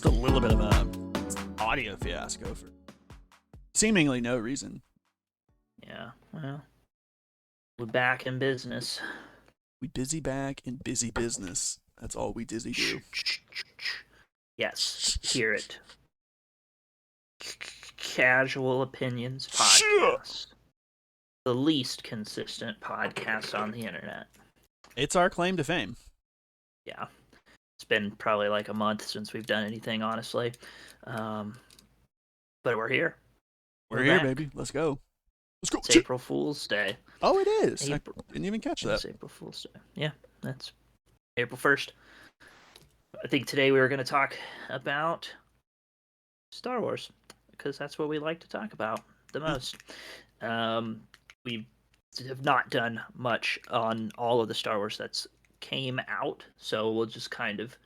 just a little bit of a audio fiasco for seemingly no reason. Yeah, well, we're back in business. We busy back in busy business. That's all we dizzy do. Yes, hear it. Casual Opinions Sure. Podcast. The least consistent podcast on the internet. It's our claim to fame. Yeah. It's been probably like a month since we've done anything, honestly. But we're here. We're here, baby. Let's go. Let's go. It's April Fool's Day. Oh, it is. April. I didn't even catch that. It's April Fool's Day. Yeah, that's April 1st. I think today we were going to talk about Star Wars, because that's what we like to talk about the most. We have not done much on all of the Star Wars that's came out, so we'll just kind of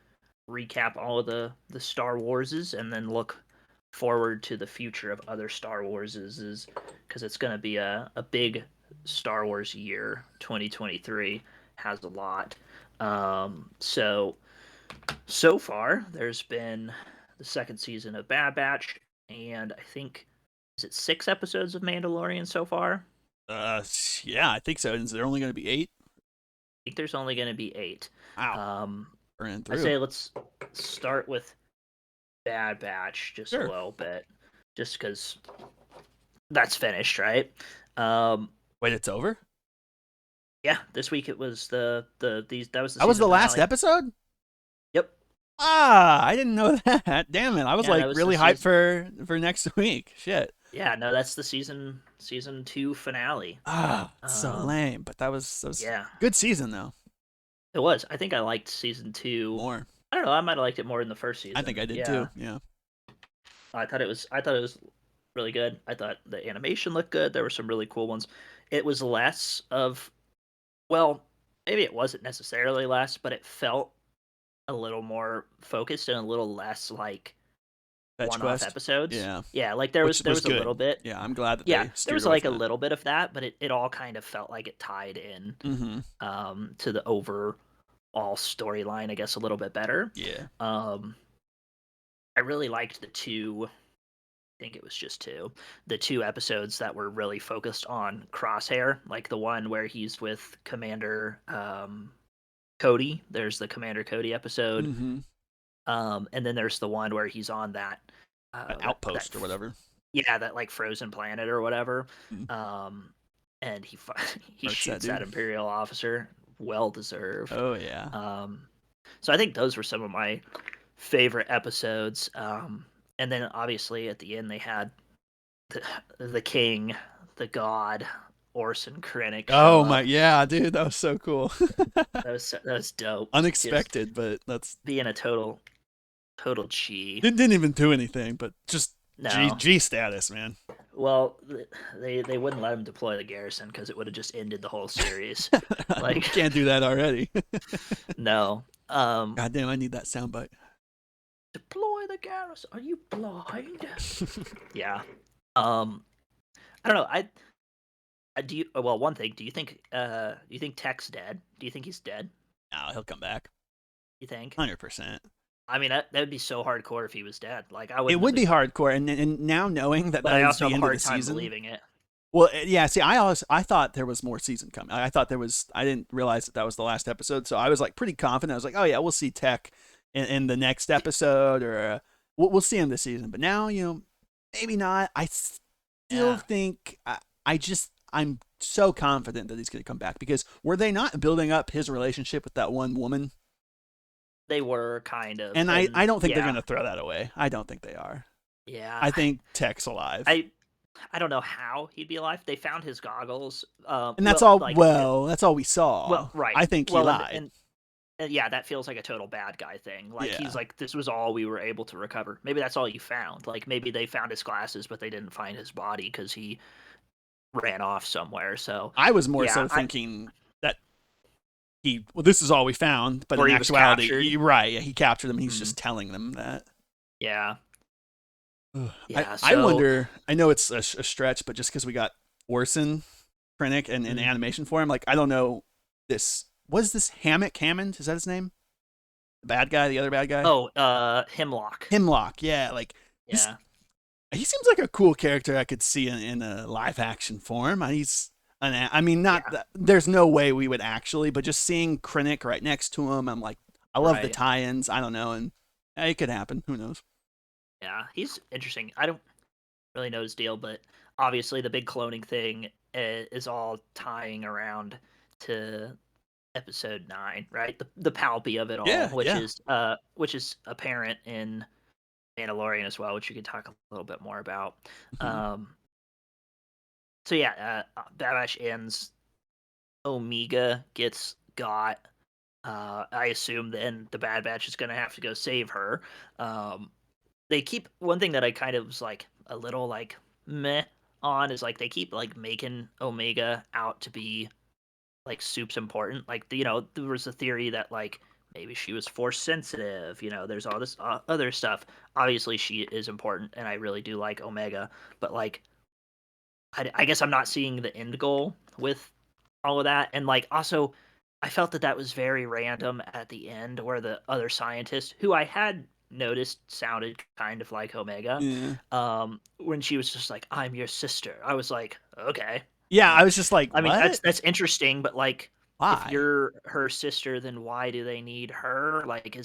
recap all of the Star Warses and then look forward to the future of other Star Warses, because it's going to be a big Star Wars year. 2023 has a lot. So far there's been the second season of Bad Batch, and I think, is it 6 episodes of Mandalorian so far? Yeah, I think so. Is there only going to be 8? I think there's only going to be 8. Wow. I say let's start with Bad Batch just a little bit, just because that's finished, right? Wait, it's over? Yeah, this week it was that was the last episode? Yep. I didn't know that. Damn it. I was really hyped for next week. Shit. Yeah, no, that's the season 2 finale. So lame, but that was yeah, good season though. It was. I think I liked season 2 more. I don't know. I might have liked it more than the first season. I think I did too. Yeah. I thought it was really good. I thought the animation looked good. There were some really cool ones. It was less of, well, maybe it wasn't necessarily less, but it felt a little more focused and a little less like one-off episodes. Yeah, like there was a little bit. Yeah, I'm glad that there was like a little bit of that, but it all kind of felt like it tied in to the overall storyline, I guess, a little bit better. Yeah. I really liked the 2, I think it was just 2, the 2 episodes that were really focused on Crosshair, like the one where he's with Commander Cody. There's the Commander Cody episode. And then there's the one where he's on that outpost or whatever. Yeah, that like frozen planet or whatever. And he shoots that Imperial officer. Well deserved. Oh yeah. So I think those were some of my favorite episodes. And then obviously at the end they had the king, the god, Orson Krennic. Oh my, yeah, dude, that was so cool. that was dope. Unexpected, but that's being a total G. Didn't even do anything, but just G status, man. Well, they wouldn't let him deploy the garrison because it would have just ended the whole series. Like, can't do that already. No. God damn, I need that soundbite. Deploy the garrison. Are you blind? Yeah. I don't know. Do you? Well, one thing. Do you think Tech's dead? Do you think he's dead? No, he'll come back. You think? 100%. I mean, that would be so hardcore if he was dead. Like I would. It would be hardcore, and now knowing that I also the have end a hard of the time season, believing it. Well, yeah. See, I thought there was more season coming. I thought there was. I didn't realize that was the last episode, so I was like pretty confident. I was like, oh yeah, we'll see Tech in the next episode, or we'll see him this season. But now, maybe not. I still think I'm so confident that he's going to come back, because were they not building up his relationship with that one woman? They were kind of. And I don't think they're going to throw that away. I don't think they are. Yeah. I think Tech's alive. I don't know how he'd be alive. They found his goggles. And that's all. Like, that's all we saw. Well, right. I think he lied. And yeah, that feels like a total bad guy thing. Like he's like, this was all we were able to recover. Maybe that's all you found. Like maybe they found his glasses, but they didn't find his body because he ran off somewhere. So I was more so thinking that this is all we found, but in actuality, he captured them. And he's just telling them that. Yeah. I wonder. I know it's a stretch, but just because we got Orson Krennic and animation for him, like I don't know. Was this Hammond? Is that his name? The bad guy, the other bad guy. Oh, Hemlock. Hemlock, yeah, like he's Yeah, he seems like a cool character I could see in a live action form. I mean, not yeah, that there's no way we would actually, but just seeing Krennic right next to him, I'm like, I love the right. tie-ins. I don't know, and it could happen. Who knows? Yeah, he's interesting. I don't really know his deal, but obviously the big cloning thing is all tying around to episode 9, right? The palpy of it all, Yeah, yeah. which is apparent in Mandalorian as well, which you could talk a little bit more about. Hmm. Um, so yeah, Bad Batch ends. Omega gets got. I assume then the Bad Batch is going to have to go save her. Um, they keep one thing that I kind of was like a little like meh on is like they keep like making Omega out to be like soup's important. Like there was a theory that like maybe she was force sensitive. There's all this other stuff. Obviously, she is important, and I really do like Omega. But like, I guess I'm not seeing the end goal with all of that. And like, also, I felt that that was very random at the end, where the other scientist, who I had noticed sounded kind of like Omega, Yeah, when she was just like, "I'm your sister," I was like, okay. yeah. Uh, I was just like, I mean, what? that's interesting, but like, if Why? you're her sister, then why do they need her? Like,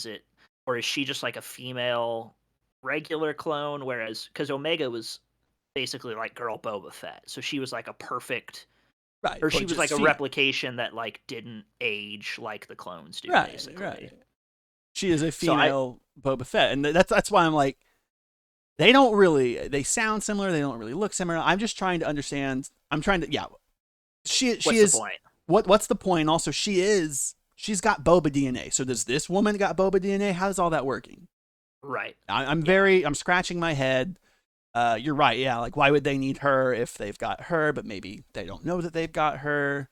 or is she just like a female regular clone? Whereas, because Omega was basically like girl Boba Fett, so she was like a perfect, Right, or but she was just like a female. replication that like didn't age like the clones do, Right, basically. right. She is a So I female Boba Fett, and that's why I'm like, they don't really. They sound similar. They don't really look similar. I'm just trying to understand. I'm trying to. Yeah, she what's the is. point? What's the point? Also, she's got Boba DNA. So does this woman got Boba DNA? How's all that working? Right. I'm Yeah. I'm scratching my head. You're right. Yeah, like why would they need her if they've got her, but maybe they don't know that they've got her.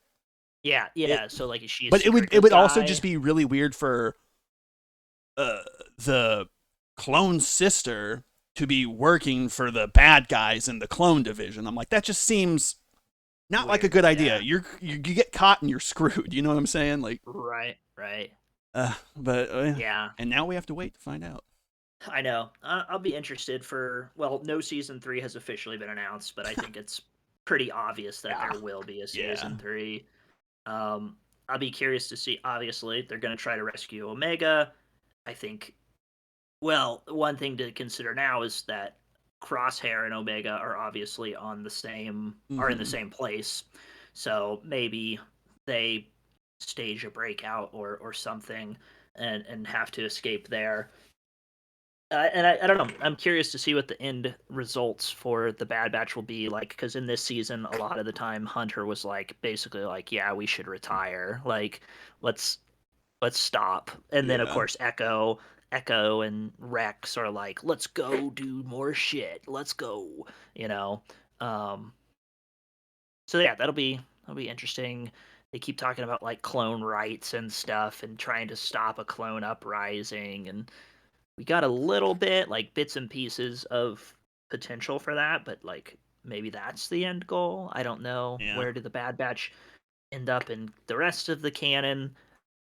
Yeah, It, yeah. So like, is she a but secret it good would also guy? just be really weird for the clone sister to be working for the bad guys in the clone division. I'm like, that just seems not like a Weird. good idea. Yeah. You get caught and you're screwed. You know what I'm saying? Like, Right. Right. but Yeah. and now we have to wait to find out. I know. I'll be interested for. Well, no season 3 has officially been announced, but I think it's pretty obvious that Yeah, there will be a yeah, season 3. I'll be curious to see. Obviously, they're going to try to rescue Omega. I think. Well, one thing to consider now is that Crosshair and Omega are obviously are in the mm-hmm. same place, so maybe they stage a breakout or something and have to escape there. And I don't know. I'm curious to see what the end results for the Bad Batch will be like, because in this season, a lot of the time, Hunter was like basically like, "Yeah, we should retire. Like, let's stop." And then of Yeah, course, Echo and Rex are like, "Let's go do more shit. Let's go." You know. Um. So yeah, that'll be interesting. They keep talking about like clone rights and stuff, and trying to stop a clone uprising, and we got a little bit like bits and pieces of potential for that, but like maybe that's the end goal. I don't know. yeah. Where did the Bad Batch end up in the rest of the canon?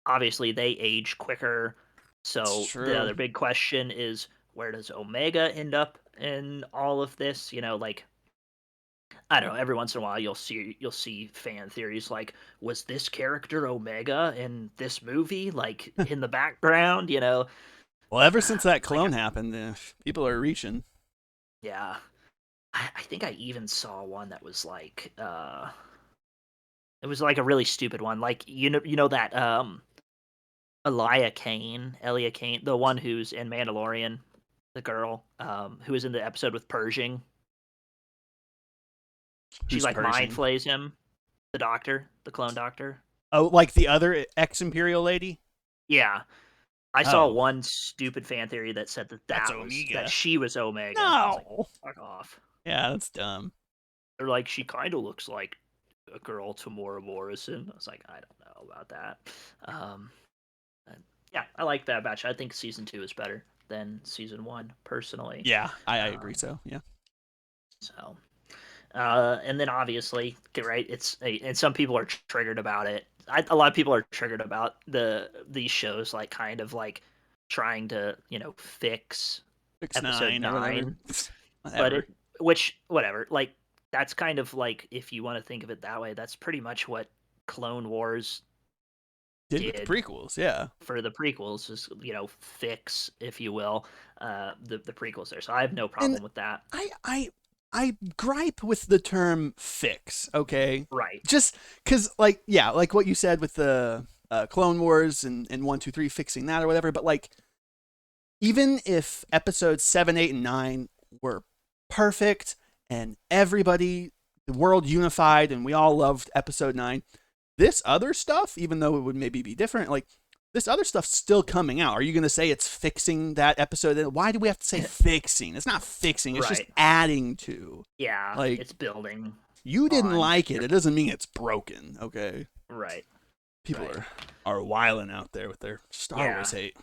Obviously they age quicker, It's so the true. other big question is, where does Omega end up in all of this? Like, I don't know, every once in a while you'll see fan theories like, was this character Omega in this movie, like in the background? Well, ever since that Like, clone happened, people are reaching. yeah. I think I even saw one that was like, it was like a really stupid one. Like, that Elia Kane, the one who's in Mandalorian, the girl who was in the episode with Pershing. She Who's like mind Pershing? flays him, the doctor, the clone doctor. Oh, like the other ex Imperial lady? Yeah, I saw Oh, one stupid fan theory that said that that's that Omega. she was Omega. I was like, No. fuck off. Yeah, that's dumb. They're like, she kind of looks like a girl Tamora Morrison. I was like, I don't know about that. Um, yeah, I like Bad Batch. I think season 2 is better than season 1, personally. Yeah, I agree. Um, So yeah, so, and then obviously, right? And some people are triggered about it. A lot of people are triggered about these shows, like kind of like trying to fix Fix episode 9 or whatever. 9, but Whatever. it which whatever, like that's kind of like, if you want to think of it that way, that's pretty much what Clone Wars Did with the did prequels, yeah. for the prequels, is fix, if you will, the prequels there. So I have no And problem with that. I gripe with the term fix, okay? Right. Just because, like, yeah, like what you said with the Clone Wars and 1, 2, 3 fixing that or whatever, but like, even if episodes 7, 8, and 9 were perfect and everybody, the world unified, and we all loved episode 9, this other stuff, even though it would maybe be different, like, this other stuff's still coming out. Are you going to say it's fixing that episode? Why do we have to say fixing? It's not fixing. It's just Right. adding to. Yeah, Like, it's building you didn't on like it. your It doesn't mean it's broken. Okay. right. People Right. are wilding out there with their Star Yeah. Wars hate.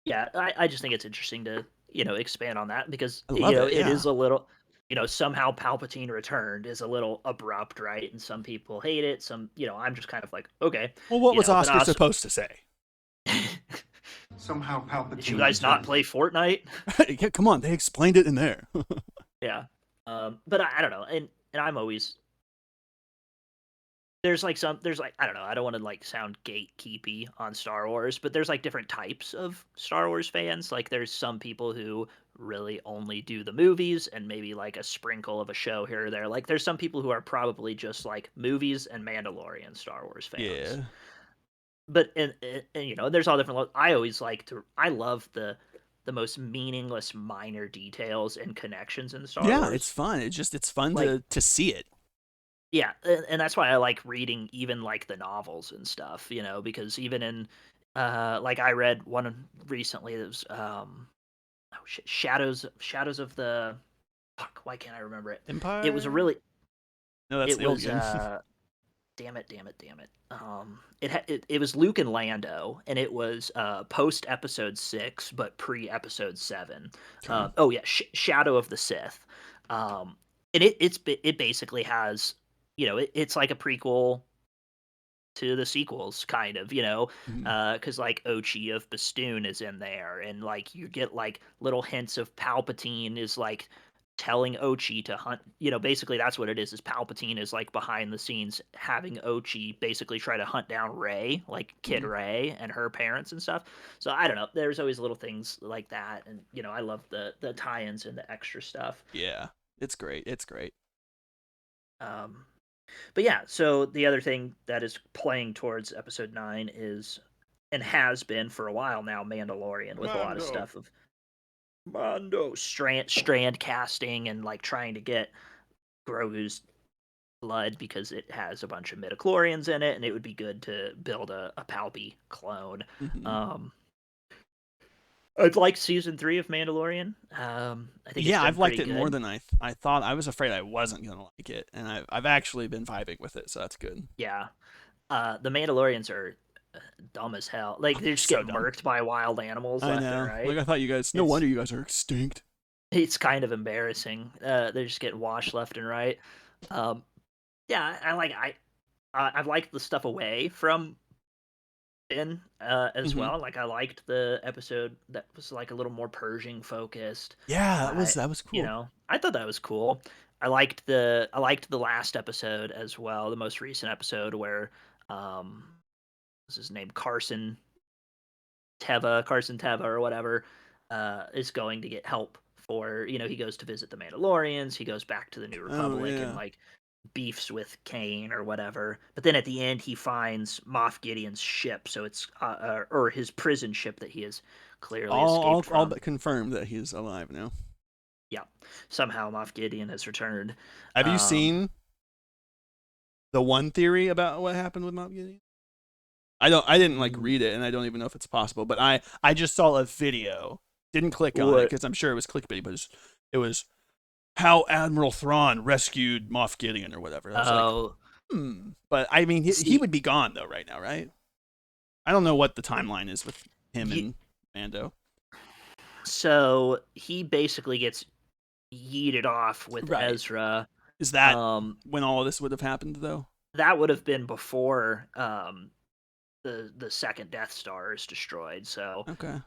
Yeah, I just think it's interesting to, expand on that, because, I love it. it Yeah. is a little, somehow Palpatine returned is a little abrupt, right? And some people hate it. Some, I'm just kind of like, okay, Well, what was but Oscar also, supposed to say? Somehow did you Palpatine guys not returned. play Fortnite? Yeah, come on, they explained it in there. Yeah. But I don't know. And I'm always, there's like, I don't know, I don't want to like sound gatekeepy on Star Wars, but there's like different types of Star Wars fans. Like there's some people who really only do the movies and maybe like a sprinkle of a show here or there. Like there's some people who are probably just like movies and Mandalorian Star Wars fans. Yeah. But and there's all different I always like to I love the most meaningless minor details and connections in Star Yeah, it's Wars. fun. It's fun Like, to see it. yeah, and that's why I like reading even like the novels and stuff, because even in like I read one recently that was Shadows of the fuck, why can't I remember it? It was a Empire? really No, that's it the old was game. damn it. It was Luke and Lando, and it was post episode 6 but pre episode 7. Okay. Oh yeah, Shadow of the Sith. And it basically has, it's like a prequel to the sequels, kind of, Mhm. because like Ochi of Bastoon is in there, and like you get like little hints of Palpatine is like telling Ochi to hunt. Basically that's what it is Palpatine is like behind the scenes having Ochi basically try to hunt down Rey, like Kid Mhm. Rey and her parents and stuff. So I don't know. There's always little things like that, and I love the tie-ins and the extra stuff. Yeah. It's great. It's great. Um, But yeah, so the other thing that is playing towards episode 9 is, and has been for a while now, Mandalorian, with a lot of Mando. stuff of Mando strand casting and like trying to get Grogu's blood because it has a bunch of midichlorians in it, and it would be good to build a Palpy clone. Mhm. Um, I've liked season 3 of Mandalorian. I think it's Yeah, been I've liked pretty it more good. than I thought. I was afraid I wasn't gonna like it, and I've actually been vibing with it, so that's good. Yeah. The Mandalorians are dumb as hell. Like they just So get dumb. murked by wild animals I left and know. Like right. I thought you guys. No It's wonder you guys are extinct. it's kind of embarrassing. They're just getting washed left and right. Um, yeah, I've liked the stuff away from Finn as Hmm. well. Like I liked the episode that was like a little more Pershing focused. Yeah, I that was cool. I thought that was cool. I liked the last episode as well, the most recent episode where what's his name, Carson Teva or whatever, is going to get help for, he goes to visit the Mandalorians, he goes back to the New Oh Republic and yeah. like beefs with Kane or whatever. But then at the end he finds Moff Gideon's ship, so it's or his prison ship that he has clearly escaped All from. but confirmed that he's alive now. Yeah. Somehow Moff Gideon has returned. Have you Um seen the one theory about what happened with Mob Gideon? I didn't like mm, read it, and I don't even know if it's possible. But I just saw a video. Didn't click on it what because I'm sure it was clickbait, but it was how Admiral Thrawn rescued Moff Gideon or whatever. I was like, oh But I mean, he see would be gone though right now, right? I don't know what the timeline is with him you, and Mando. so he basically gets yeeted off with Right. Ezra. Is that Um, when all of this would have happened though? that would have been before the second Death Star is destroyed. So Okay.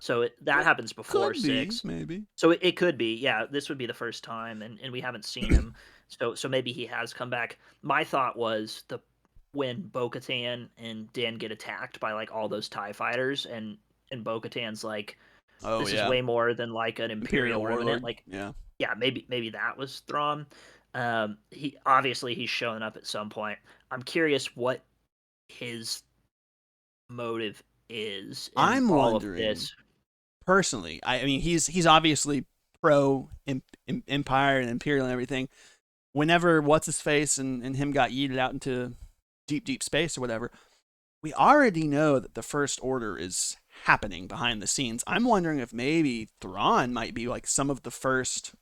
that Well, happens before could be, 6. maybe. So it could be, yeah. This would be the first time, and we haven't seen him. So maybe he has come back. My thought was when Bo-Katan and Din get attacked by like all those TIE fighters, and Bo-Katan's like, Oh this is yeah. way more than like an Imperial Imperial remnant. Warlord. Like, Yeah. yeah, maybe that was Thrawn. He obviously he's showing up at some point. I'm curious what his motive is in I'm all of wondering this. personally. I mean, he's obviously pro Empire and Imperial and everything. Whenever what's his face and him got yeeted out into deep space or whatever, we already know that the First Order is happening behind the scenes. I'm wondering if maybe Thrawn might be like some of the First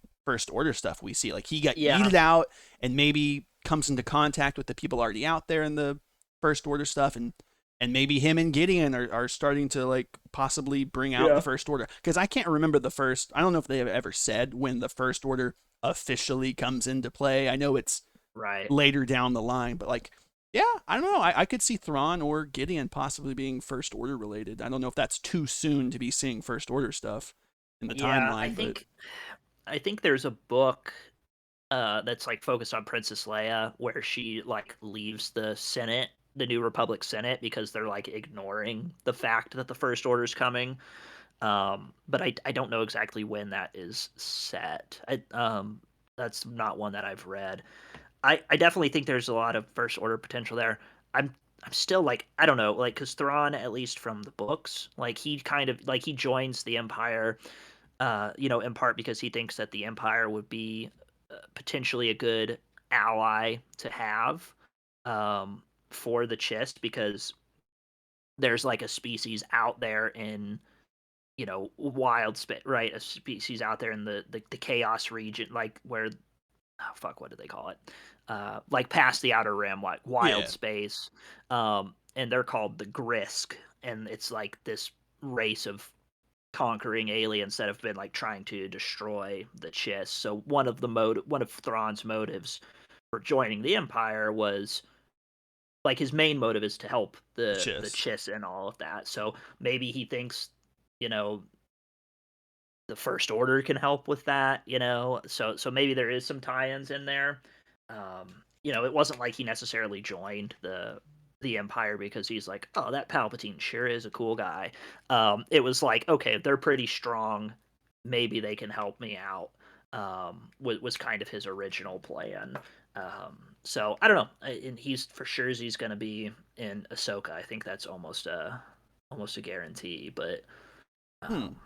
Order stuff we see. Like he got Yeah, yeeted out and maybe comes into contact with the people already out there in the First Order stuff, and maybe him and Gideon are starting to like possibly bring out the yeah, First Order. Because I can't remember the first. I don't know if they have ever said when the First Order officially comes into play. I know it's right. later down the line, but like, yeah, I don't know. I could see Thrawn or Gideon possibly being First Order related. I don't know if that's too soon to be seeing First Order stuff in the Yeah, timeline, but I think there's a book that's like focused on Princess Leia where she like leaves the Senate, the New Republic Senate, because they're like ignoring the fact that the First Order's coming. But I don't know exactly when that is set. That's not one that I've read. I definitely think there's a lot of First Order potential there. I'm still like, I don't know, like, because Thrawn, at least from the books, like he kind of like he joins the Empire, in part because he thinks that the Empire would be potentially a good ally to have, for the Chist, because there's like a species out there in, wild space, right? A species out there in the chaos region, like where, oh fuck, what do they call it? Like past the outer rim, like wild yeah, space. And they're called the Grisk, and it's like this race of conquering aliens that have been like trying to destroy the Chiss. So one of Thrawn's motives for joining the Empire was like his main motive is to help the Chiss. Chiss and all of that. So maybe he thinks, you know, the First Order can help with that, So maybe there is some tie-ins in there. It wasn't like he necessarily joined the Empire because he's like, oh, that Palpatine sure is a cool guy. It was like, okay, they're pretty strong. Maybe they can help me out. Was kind of his original plan. So I don't know, and he's going to be in Ahsoka. I think that's almost a guarantee. But Hmm. um,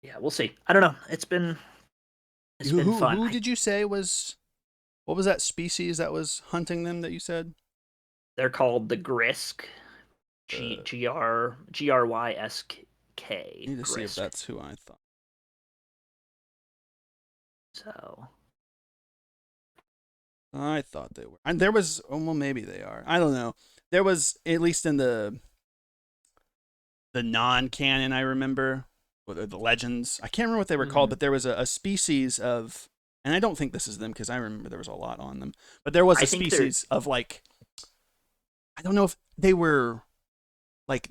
yeah, we'll see. I don't know. It's been fun. Who did you say was? What was that species that was hunting them that you said? They're called the Grisk. Uh, Grysk. I need to see if Grisk. that's who I thought. So I thought they were. And there was, oh, well, maybe they are. I don't know. There was at least in the non-canon. I remember, or the legends. I can't remember what they were called, mhm. but there was a species of, and I don't think this is them because I remember there was a lot on them. But there was I a think they're species of like, I don't know if they were like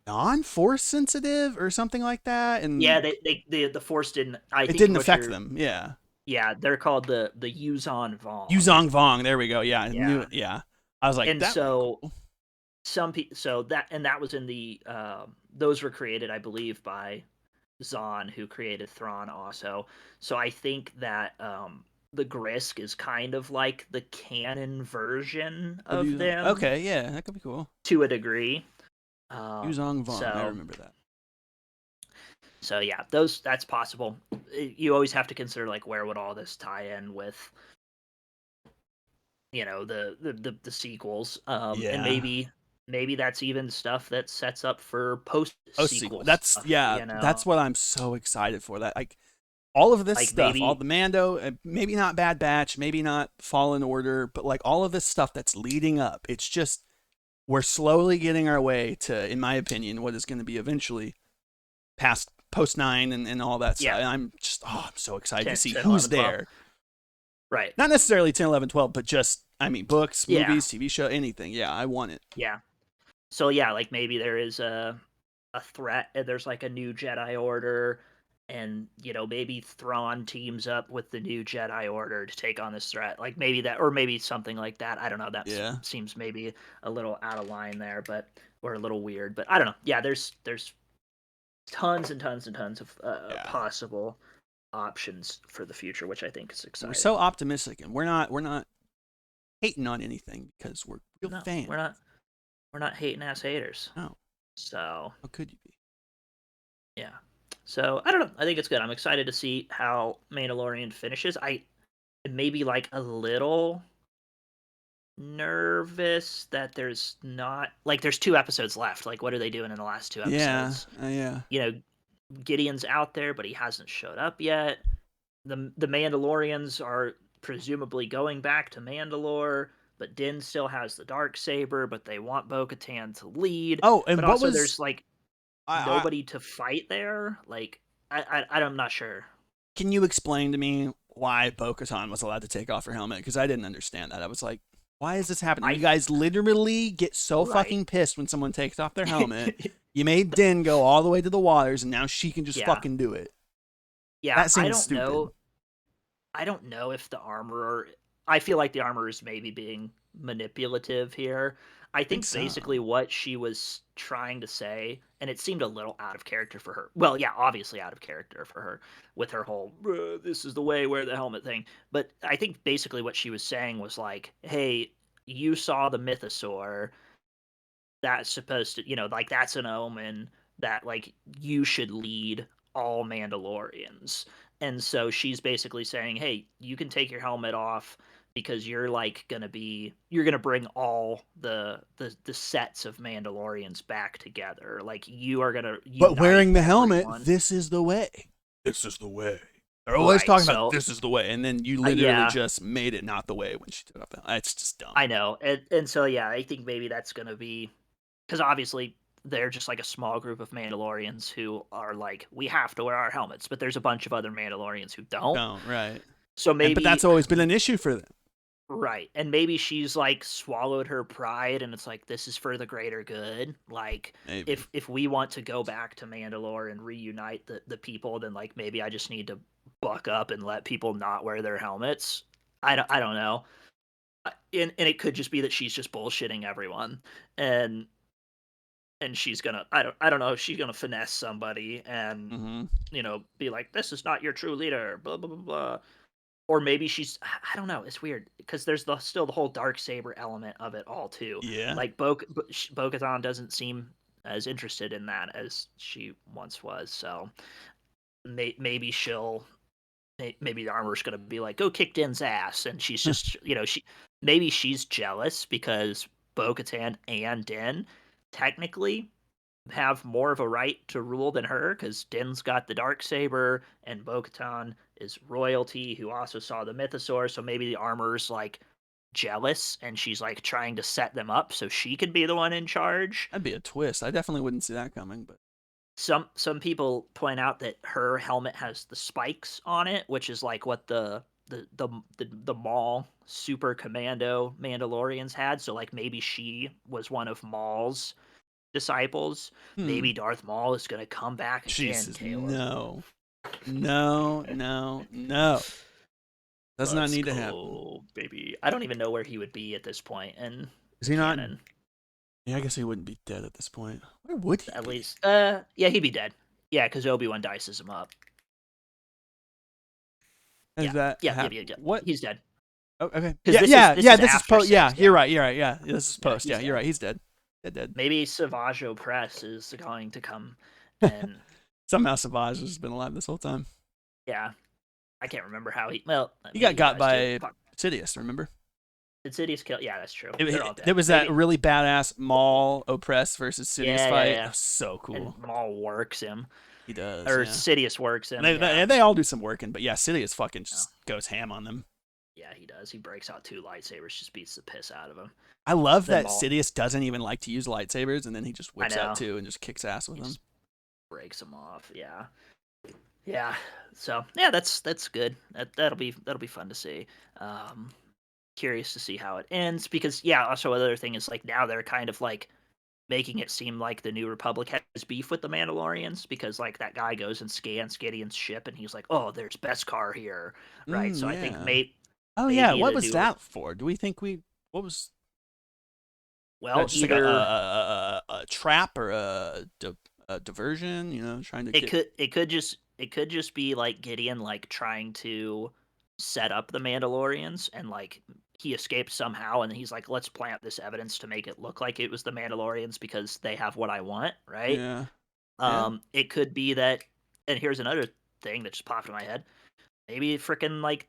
non-force sensitive or something like that, yeah. and The Force didn't. I it think didn't what affect you're. them. Yeah. Yeah, they're called the Yuzon Vong. Yuzong Vong. There we go. Yeah, I knew Yeah, it. Yeah. I was like, and that would be so cool. some people. So that was in the. Those were created, I believe, by Zahn, who created Thrawn also. So I think that the Grisk is kind of like the canon version Of of Yuzong. them Okay, yeah, that could be cool. to a degree. Yuzong Vong. I So remember that. yeah, that's possible. You always have to consider like where would all this tie in with the sequels, and Yeah. maybe that's even stuff that sets up for post Oh, sequel. sequel That's stuff. yeah. That's what I'm so excited for. That like all of this Like stuff, all maybe the Mando, maybe not Bad Batch, maybe not Fallen Order, but like all of this stuff that's leading up. It's just we're slowly getting our way to, in my opinion, what is going to be eventually past post 9 and all that stuff. yeah, And I'm just, oh, I'm so excited to 10, see 10, who's 11, 12. there. Right. Not necessarily 10, 11, 12, but just, I mean, books, Yeah, movies, TV show, anything. Yeah, I want it. yeah. So yeah, like maybe there is a threat, and there's like a new Jedi Order, and maybe Thrawn teams up with the new Jedi Order to take on this threat. Like maybe that, or maybe something like that. I don't know. That Yeah. seems maybe a little out of line there, but or a little weird. But I don't know. Yeah, there's tons and tons and tons of Yeah. possible options for the future, which I think is And we're exciting. so optimistic, and we're not hating on anything because we're real No, fans. we're not hating ass haters. No, So how could you be? yeah. So I don't know. I think it's good. I'm excited to see how Mandalorian finishes. I maybe like a little nervous that there's not like there's 2 episodes left. Like what are they doing in the last two Yeah, episodes? yeah. You know, Gideon's out there, but he hasn't showed up yet. The Mandalorians are presumably going back to Mandalore, but Din still has the dark saber, but they want Bo-Katan to lead. Oh, But and what also was there's like I nobody to fight there. Like I'm not sure. can you explain to me why Bo-Katan was allowed to take off her helmet? Because I didn't understand that. I was like, why is this happening? I You guys literally get so right. fucking pissed when someone takes off their helmet. You made Din go all the way to the waters, and now she can just Yeah. fucking do it. Yeah, That seems stupid. I don't know if the armorer. I feel like the armorer is maybe being manipulative here. I I think think basically so. what she was trying to say, and it seemed a little out of character for her. Well, yeah, obviously out of character for her with her whole "this is the way, wear the helmet" thing. But I think basically what she was saying was like, "Hey, you saw the mythosaur. That's supposed to, like that's an omen that like you should lead all Mandalorians." And so she's basically saying, "Hey, you can take your helmet off because you're gonna bring all the sets of Mandalorians back together. Like you are gonna But unite wearing the helmet, everyone." this is the way. This is the way. They're always Right. talking about So this is the way, and then you literally yeah, just made it not the way when she took off the. It's just dumb. I know. And so yeah, I think maybe that's gonna be because obviously they're just like a small group of Mandalorians who are like, we have to wear our helmets, but there's a bunch of other Mandalorians who don't. Don't right. So But that's maybe, always been an issue for them. right, and maybe she's like swallowed her pride, and it's like this is for the greater good. Like Maybe. if we want to go back to Mandalore and reunite the people, then like maybe I just need to buck up and let people not wear their helmets. I don't know. And it could just be that she's just bullshitting everyone, and she's gonna I don't know if she's gonna finesse somebody and Mm-hmm. be like, this is not your true leader, blah blah blah blah. Or maybe she's I don't know, it's weird because there's still the whole dark saber element of it all too. Yeah. Like Bo-Katan doesn't seem as interested in that as she once was. So maybe maybe the armor's gonna be like, go kick Din's ass, and she's just maybe she's jealous because Bo-Katan and Din technically have more of a right to rule than her because Din's got the dark saber and Bo-Katan is royalty who also saw the mythosaur. So maybe the armor's like jealous and she's like trying to set them up so she can be the one in charge. That'd be a twist. I definitely wouldn't see that coming, but Some people point out that her helmet has the spikes on it, which is like what the Maul super commando Mandalorians had. So like maybe she was one of Maul's disciples. Maybe Darth Maul is going to come back again, Jesus, Caleb. no. No, no, no. Does not Let's need to happen. go, baby. I don't even know where he would be at this point in Is he not? canon. Yeah, I guess he wouldn't be dead at this point. Where would he At be? least, yeah, he'd be dead. Yeah, because Obi-Wan dices him up. Has Yeah, that yeah, yeah, happened? yeah, yeah. What? He's dead. Oh, okay. Because Yeah, this is yeah, this yeah. is This is after post. Yeah, six. you're Yeah, right. You're right. Yeah, this is yeah, post. Yeah, he's you're dead. right. He's dead. Dead. Maybe Savage Opress is going to come, and Somehow Savage has been alive this whole time. yeah, I can't remember how he. Well, He maybe got he got dies too. by Fuck. Sidious. Remember? Did Sidious kill? Yeah, that's true. They're all There dead. was that Maybe. really badass Maul Oppress versus Sidious Yeah, yeah, fight. That yeah. was so And cool. Maul works him, He does. or Yeah. Sidious works And him. they, Yeah. and they all do some working, but yeah, Sidious fucking Oh, just goes ham on them. yeah, he does. He breaks out 2 lightsabers, just beats the piss out of him. I love Then that Maul. Sidious doesn't even like to use lightsabers, and then he just I whips out know. two and just kicks ass with He them. just breaks them off. Yeah. Yeah. So yeah, that's good. That'll be fun to see. Curious to see how it ends because yeah. Also, another thing is like now they're kind of like making it seem like the New Republic has beef with the Mandalorians because like that guy goes and scans Gideon's ship and he's like, "Oh, there's Beskar here," right? So I think Yeah. Oh yeah. maybe What the was new that for? Do we think we? What was that? well Just like either a trap or a diversion? You know, trying to get. it could just be like Gideon like trying to set up the Mandalorians and like he escaped somehow and he's like, let's plant this evidence to make it look like it was the Mandalorians because they have what I want, right? Yeah. Yeah. It could be that, and here's another thing that just popped in my head. Maybe freaking like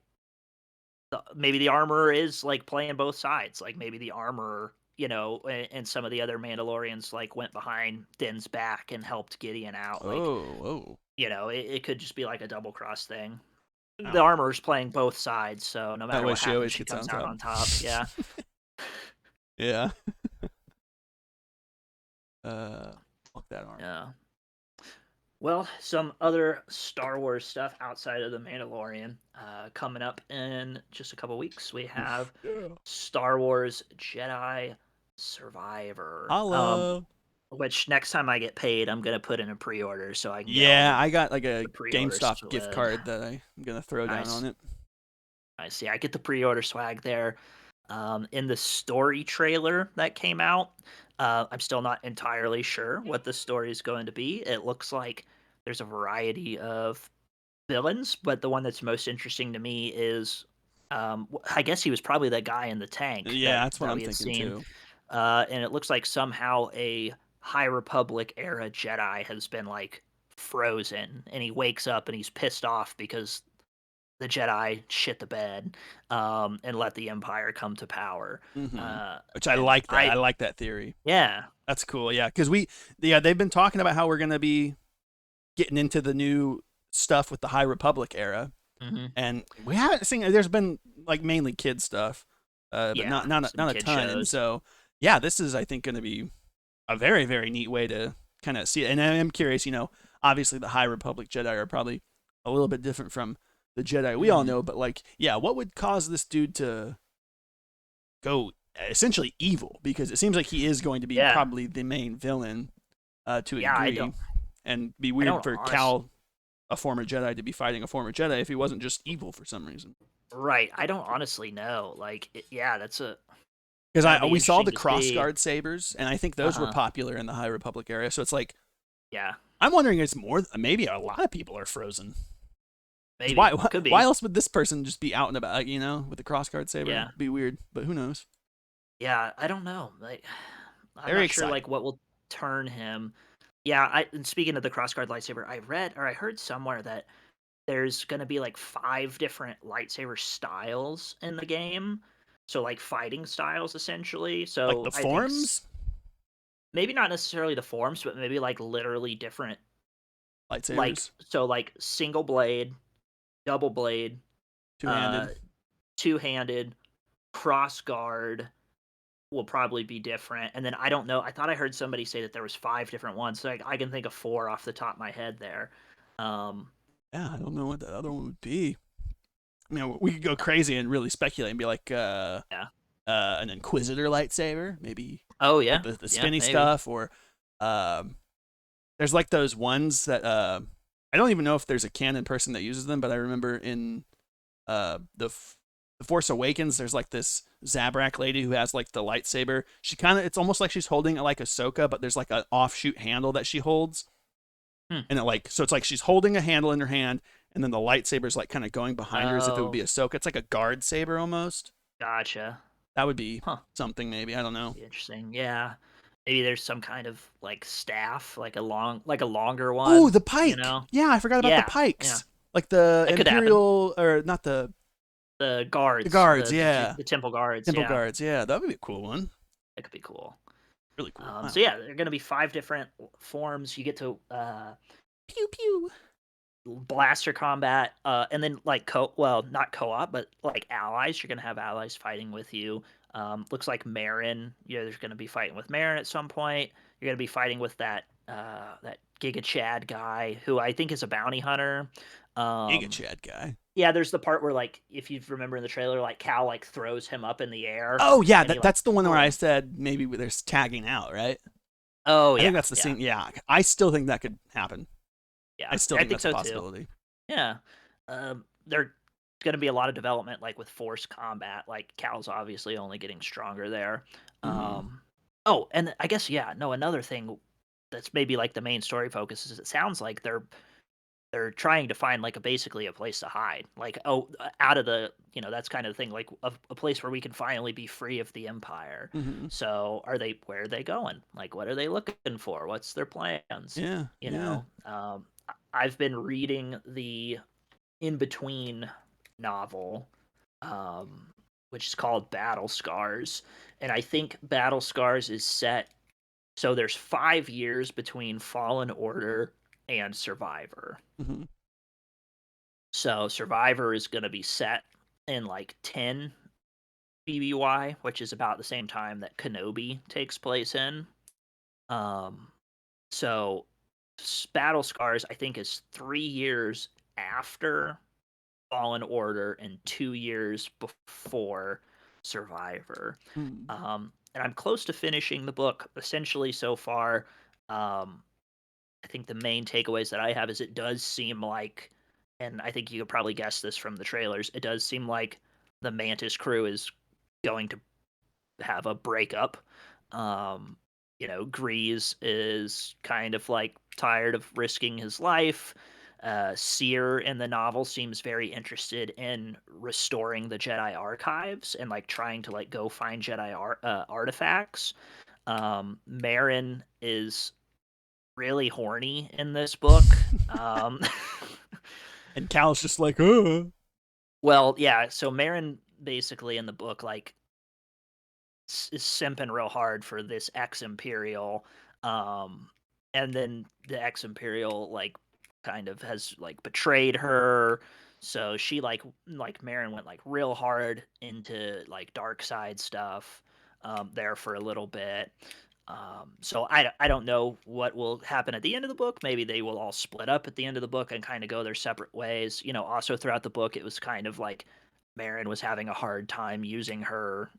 maybe the armorer is like playing both sides. Like maybe the armorer, and some of the other Mandalorians like went behind Din's back and helped Gideon out. Like, Oh. Whoa. it could just be like a double cross thing. The Wow. armorer's playing both sides, so no That matter way what she happens, always she gets on comes out top. on top. Yeah. Yeah. Uh, fuck that arm. Yeah. Well, some other Star Wars stuff outside of the Mandalorian coming up in just a couple weeks. We have Yeah. Star Wars Jedi Survivor, Hello. which next time I get paid, I'm gonna put in a pre-order so I can get all Yeah, I got like the a pre-order GameStop gift swag. card that I'm gonna throw down Nice. on it. I see. I get the pre-order swag there. In the story trailer that came out, I'm still not entirely sure what the story is going to be. It looks like there's a variety of villains, but the one that's most interesting to me is, I guess he was probably that guy in the tank Yeah, that that's what that I'm we had thinking seen, too. and it looks like somehow a High Republic era Jedi has been like frozen, and he wakes up and he's pissed off because the Jedi shit the bed, and let the Empire come to power. Hmm. Uh, Which I and like that. I like that theory. yeah, That's cool. Yeah, because they've been talking about how we're gonna be getting into the new stuff with the High Republic era, hmm and we haven't seen. There's been like mainly kid stuff, but yeah, some not a kid ton. And shows. so yeah, this is I think going to be a very very neat way to kind of see it. And I am curious. Obviously the High Republic Jedi are probably a little bit different from the Jedi we all hmm know, but like yeah, what would cause this dude to go essentially evil? Because it seems like he is going to be Yeah, probably the main villain to a yeah. degree, and be I weird don't for honest. Cal, a former Jedi, to be fighting a former Jedi if he wasn't just evil for some reason. Right, I don't honestly know. Like, yeah, Because that'll I be we saw interesting the to see. crossguard sabers, and I think Uh those were huh. popular in the High Republic area. So it's like Yeah, I'm wondering, it's more maybe a lot of people are frozen. Because maybe could why be. else would this person just be out and about? With the crossguard saber, Yeah, be weird. But who knows? yeah. I don't know. Like, I'm Very not sure. exciting. Like, what will turn him? Yeah. And speaking of the crossguard lightsaber, I read or I heard somewhere that there's gonna be like 5 different lightsaber styles in the game. So like fighting styles essentially. Like So the I think forms maybe not necessarily the forms, but maybe like literally different like lightsabers, so like single blade, double blade, two uh handed. two-handed, cross guard will probably be different. And then I don't know. I thought I heard somebody say that there was 5 different ones. So I can think of 4 off the top of my head there. Um Yeah, I don't know what that other one would be. We could go crazy and really speculate and be like, yeah. an Inquisitor lightsaber, maybe Oh like yeah. the Yeah, spinny maybe. stuff, or um, there's like those ones that I don't even know if there's a canon person that uses them, but I remember in the Force Awakens, there's like this Zabrak lady who has like the lightsaber. It's almost like she's holding it like Ahsoka, but there's like an offshoot handle that she holds, Hmm. and so it's like she's holding a handle in her hand, and then the lightsaber's like kind of going behind her as if it would be Oh, Ahsoka. It's like a guard saber almost. gotcha. That would be Huh. something maybe. I don't know. Be interesting. Yeah. Maybe there's some kind of like staff, like a longer Oh, one, the pike. Yeah, I forgot about the Yeah. Yeah. pikes. Like the That could happen. Imperial, or not The the guards, guards. Yeah, the temple guards, temple yeah. guards. Yeah, that would be a cool one. That could be cool. Really cool. So Wow. yeah, there are going to be 5 different forms. You get to Pew pew. blaster combat, and then like not co-op, but like allies. You're going to have allies fighting with you. Looks like Marin. There's going to be fighting with Marin at some point. You're going to be fighting with that Giga Chad guy who I think is a bounty hunter. Giga Um, Chad guy. yeah, there's the part where like if you remember in the trailer, like Cal like throws him up in the air Oh yeah, and he like that's the one where I boom. said maybe there's tagging out, right? Oh I think yeah, that's the yeah, scene. Yeah, I still think that could happen. I yeah. still I think think that's a so too. possibility. Yeah. There's going to be a lot of development, like with force combat. Like Cal's obviously only getting stronger there. Mm-hmm. Oh, and I guess yeah. No, another thing that's maybe like the main story focus is it sounds like they're trying to find like basically a place to hide. Like out of the that's kind of the thing. Like a place where we can finally be free of the Empire. Mm-hmm. So where are they going? Like what are they looking for? What's their plans? Yeah, You yeah. know, I've been reading the in between novel, um, which is called Battle Scars, and I think Battle Scars is set. So there's 5 years between Fallen Order and Survivor. Mm-hmm. So Survivor is going to be set in like 10 BBY, which is about the same time that Kenobi takes place in. Um, so Battle Scars, I think, is 3 years after Fallen Order and 2 years before Survivor. Mm-hmm. And I'm close to finishing the book. Essentially, so far, I think the main takeaways that I have is it does seem like, and I think you could probably guess this from the trailers, it does seem like the Mantis crew is going to have a breakup. Um, Grease is kind of like tired of risking his life. Seer in the novel seems very interested in restoring the Jedi archives and like trying to like go find Jedi artifacts. Marin is really horny in this book. Um, And Cal's just like, well, yeah. So Marin basically in the book like is simping real hard for this ex Imperial, um, and then the ex Imperial like kind of has like betrayed her. So she like Marin went like real hard into like dark side stuff there for a little bit. So I don't know what will happen at the end of the book. Maybe they will all split up at the end of the book and kind of go their separate ways. Also throughout the book, it was kind of like Marin was having a hard time using her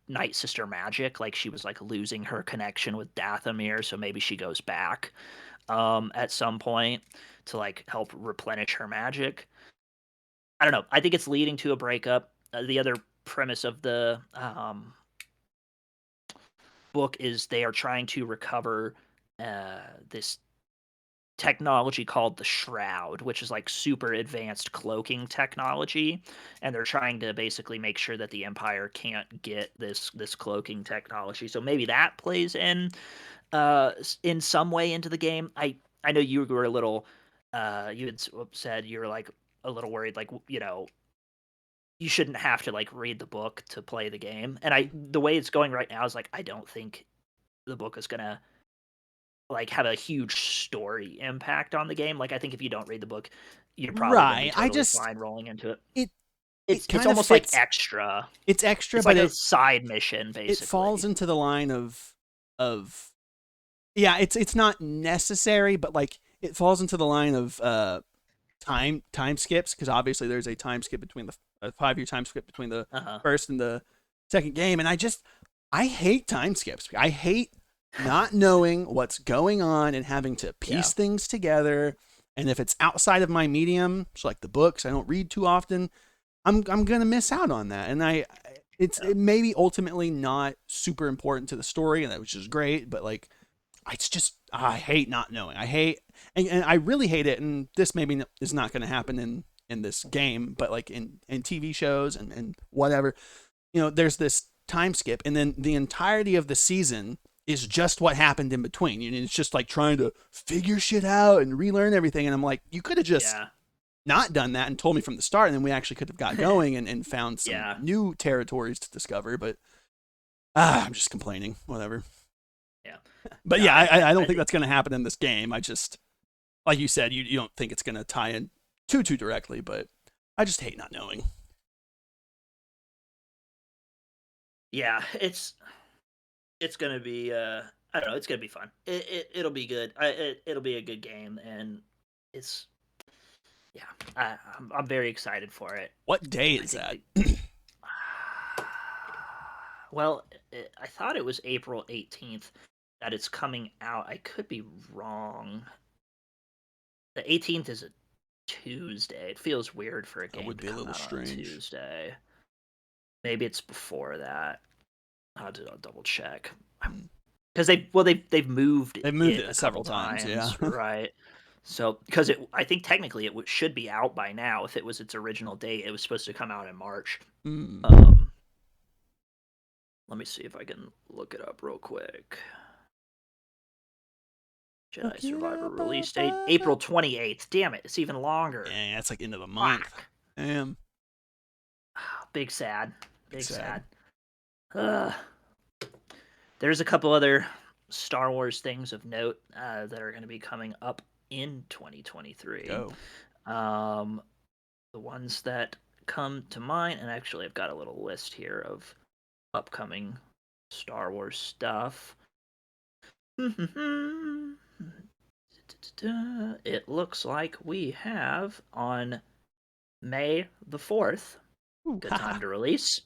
night sister magic. Like she was like losing her connection with Dathomir, so maybe she goes back at some point to like help replenish her magic. I don't know. I think it's leading to a breakup. The other premise of the book is they are trying to recover this technology called the Shroud, which is like super advanced cloaking technology, and they're trying to basically make sure that the Empire can't get this cloaking technology. So maybe that plays in some way into the game. I know you were a little you had said you were like a little worried, like you shouldn't have to like read the book to play the game. And the way it's going right now is like I don't think the book is gonna like have a huge story impact on the game. Like I think if you don't read the book, you're probably going to be right. I totally just fine rolling into it. it it It's kind of almost like fits. extra. It's extra, It's but like a it side mission it falls basically. into the line of yeah. It's not necessary, but like it falls into the line of time skips because obviously there's a time skip between the a 5 year time skip between the Uh-huh. first and the second game, and I hate time skips. I hate not knowing what's going on and having to Yeah. piece things together. And if it's outside of my medium, so like the books, I don't read too often. I'm gonna miss out on that, and Yeah. it may be ultimately not super important to the story, and that which is great, but like it's just I hate not knowing. I hate and I really hate it. And this maybe is not going to happen in this game, but like in TV shows and whatever, there's this time skip, and then the entirety of the season is just what happened in between. It's just like trying to figure shit out and relearn everything. And I'm like, you could have just Yeah. not done that and told me from the start, and then we actually could have got going and found some Yeah. new territories to discover. But I'm just complaining. Whatever. Yeah. But No, yeah, I don't I think think that's going to happen in this game. I just, like you said, you don't think it's going to tie in too directly, but I just hate not knowing. yeah, it's going to be I don't know, it's going to be fun. It'll be good. It'll be a good game and it's yeah, I'm very excited for it. What day I is think that? well, I thought it was April 18th. that it's coming out. I could be wrong. The 18th is a Tuesday. It feels weird for a That game would to be a come little out on a strange. Tuesday. Maybe it's before that. I'll double check. Hmm. Because they've moved They've moved it it a several couple times, yeah. times, right? So because I think technically it should be out by now. If it was its original date, it was supposed to come out in March. Hmm. Let me see if I can look it up real quick. Jedi Look it Survivor up, release up, date up, up. April 28th. Damn it, it's even longer. Dang, that's like into the month. Fuck. Damn. Big sad. Big Big sad. sad. Ugh. There's a couple other Star Wars things of note that are going to be coming up in 2023. Go. The ones that come to mind, and actually I've got a little list here of upcoming Star Wars stuff. It looks like we have on May the 4th, Ooh, good haha. time to release,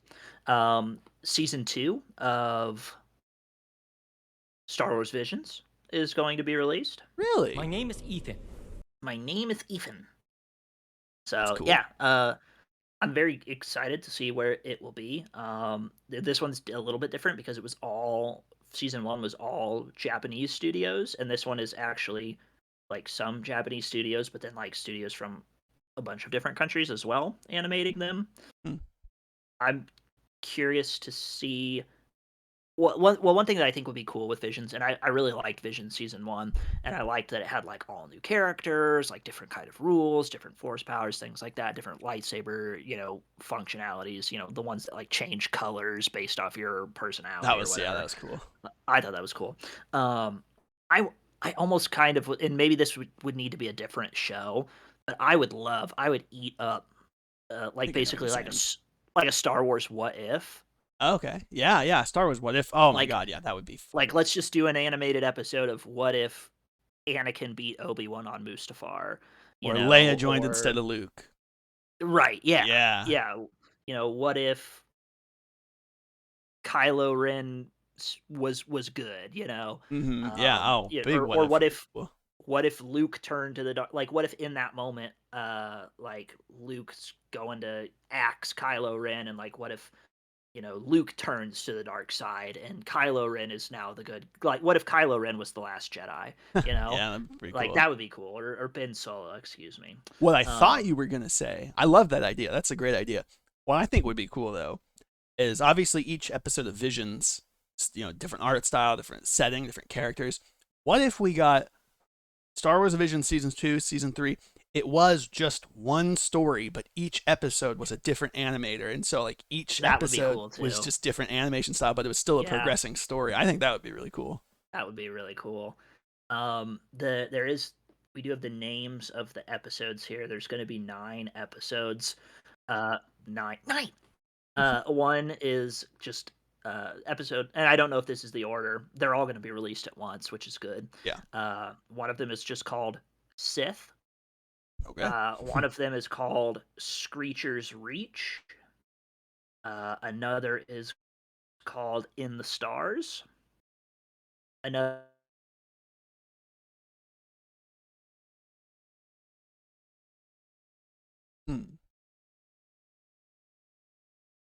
season 2 of Star Wars Visions is going to be released. Really? My name is Ethan. My name is Ethan. That's So cool. yeah, I'm very excited to see where it will be. This one's a little bit different because it was all season 1 was all Japanese studios, and this one is actually like some Japanese studios, but then like studios from a bunch of different countries as well animating them. Hmm. I'm curious to see one thing that I think would be cool with Visions, and I really liked Visions season 1, and I liked that it had like all new characters, like different kind of rules, different force powers, things like that, different lightsaber, functionalities, the ones that like change colors based off your That personality or was, yeah, that whatever. was cool. I thought that was cool. I I almost kind of, and maybe this would need to be a different show, but I would eat up I like think I know what you're basically saying. like a Star Wars What If. Okay. Yeah, yeah. Star Wars What If? Oh my Like god, yeah, that would be like let's just do an animated episode of what if Anakin beat Obi-Wan on Mustafar, or Leia joined instead or of Luke. right, yeah. Yeah. Yeah, what if Kylo Ren was good, Hmm. Yeah. Oh, yeah, big What or If what would be if cool. Luke turned to the dark, like what if in that moment like Luke's going to axe Kylo Ren, and like what if Luke turns to the dark side and Kylo Ren is now the good. Like, what if Kylo Ren was the last Jedi? Yeah, that'd be pretty Like cool. that would be cool. Or Ben Solo, excuse me. What I thought you Um, were gonna say, I love that idea. That's a great idea. What I think would be cool though is obviously each episode of Visions, different art style, different setting, different characters. What if we got Star Wars Vision season 2, season 3? It was just one story, but each episode was a different animator, and so like each that would be episode cool was too. just different animation style, but it was still a Yeah, progressing story. I think that would be really cool. that would be really cool. We do have the names of the episodes here. There's going to be 9 episodes. Uh, nine. One is just episode, and I don't know if this is the order. They're all going to be released at once, which is good. Yeah. One of them is just called Sith. Okay. One of them is called Screecher's Reach. Another is called In the Stars. Another. Hmm.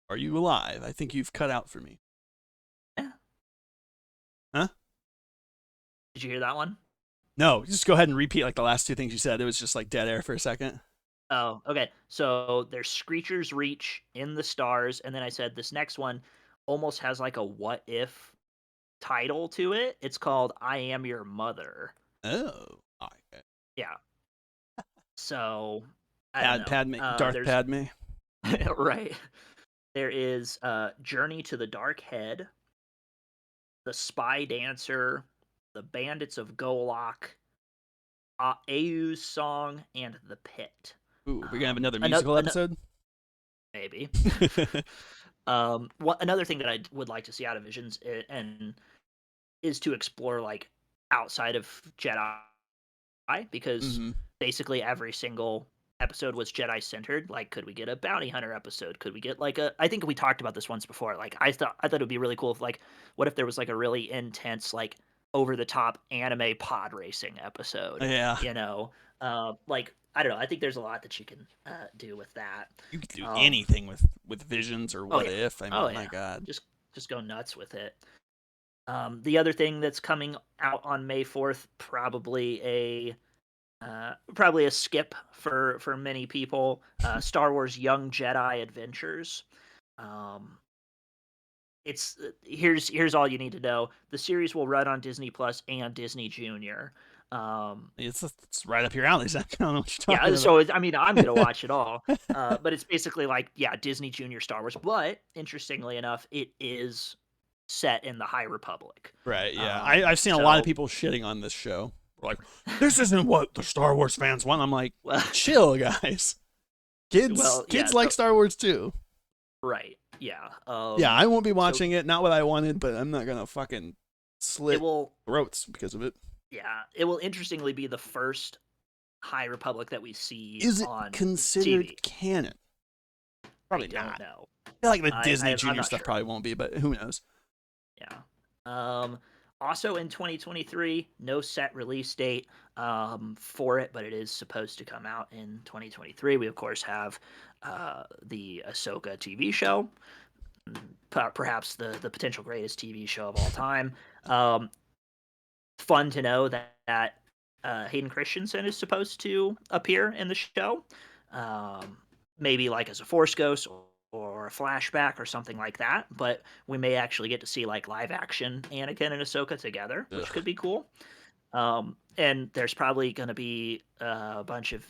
Are you alive? I think you've cut out for me. Huh? Did you hear that one? No, just go ahead and repeat like the last two things you said. It was just like dead air for a second. Oh, okay. So there's Screecher's Reach, In the Stars, and then I said this next one almost has like a what if title to it. It's called I Am Your Mother. Oh. Okay. Yeah. So I don't know. Padme, Darth There's Padme. right. There is Journey to the Dark Head, The Spy Dancer, The Bandits of Golok, Au's Song, and The Pit. Ooh, we're gonna have another Another, musical episode. maybe. Another thing that I would like to see out of Visions and is to explore like outside of Jedi, because Hmm. basically every single episode was Jedi centered. Like, could we get a bounty hunter episode? Could we get like a? I think we talked about this once before. Like, I thought it would be really cool if like, what if there was like a really intense like over the top anime pod racing episode. Yeah. You know, like I don't know. I think there's a lot that you can do with that. You could do Um, anything with Visions or oh What yeah, If. I oh mean, my yeah. God. Just go nuts with it. The other thing that's coming out on May 4th, probably a skip for many people. Star Wars Young Jedi Adventures. Um, it's here's all you need to know. The series will run on Disney Plus and Disney Junior. Um, It's right up your alley, Zach. I don't know what you're yeah, talking so about. I mean, I'm gonna watch it all. But it's basically like Disney Junior Star Wars. But interestingly enough, it is set in the High Republic. Right, yeah. Um, I've seen a lot of so people shitting on this show. Like, this isn't what the Star Wars fans want. I'm like, well, chill, guys. Kids, yeah. kids like So Star Wars too. right, yeah. Yeah, I won't be So watching it. Not what I wanted, but I'm not gonna fucking it slit will, throats because of it. yeah, it will interestingly be the first High Republic that we see Is it on considered TV. canon? I Probably don't not. know. I feel like the Disney I'm Junior not stuff sure. probably won't be, but who knows? Yeah. Also in 2023, no set release date for it, but it is supposed to come out in 2023. We of course have the Ahsoka TV show, perhaps the potential greatest TV show of all time. Um, Fun to know that Hayden Christensen is supposed to appear in the show, um, maybe like as a Force Ghost or a flashback or something like that. But we may actually get to see like live action Anakin and Ahsoka together, which Ugh. could be cool. And there's probably going to be a bunch of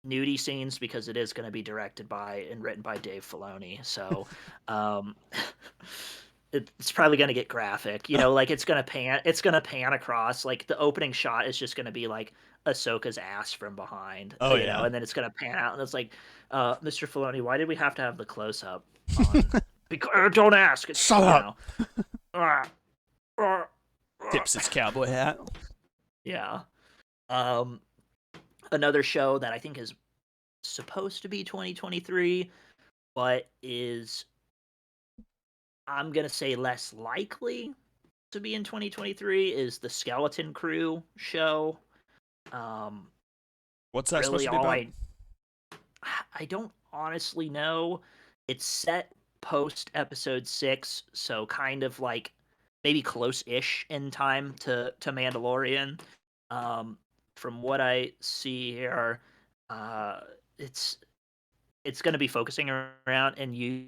nudie scenes because it is going to be directed by and written by Dave Filoni. So um, it's probably going to get graphic. You know, like it's going to pan across. Like the opening shot is just going to be like Ahsoka's ass from behind. Oh You know, yeah. and then it's going to pan out, and it's like, Mr. Filoni, why did we have to have the close up on? Because don't ask. It's Shut up. uh, uh, Tips his cowboy hat. yeah. Um, Another show that I think is supposed to be 2023, but is I'm gonna say less likely to be in 2023 is the Skeleton Crew show. Um, What's that supposed Really, to be about? I don't honestly know. It's set post episode 6, so kind of like maybe close-ish in time to Mandalorian. Um, from what I see here, uh, it's it's going to be focusing around and you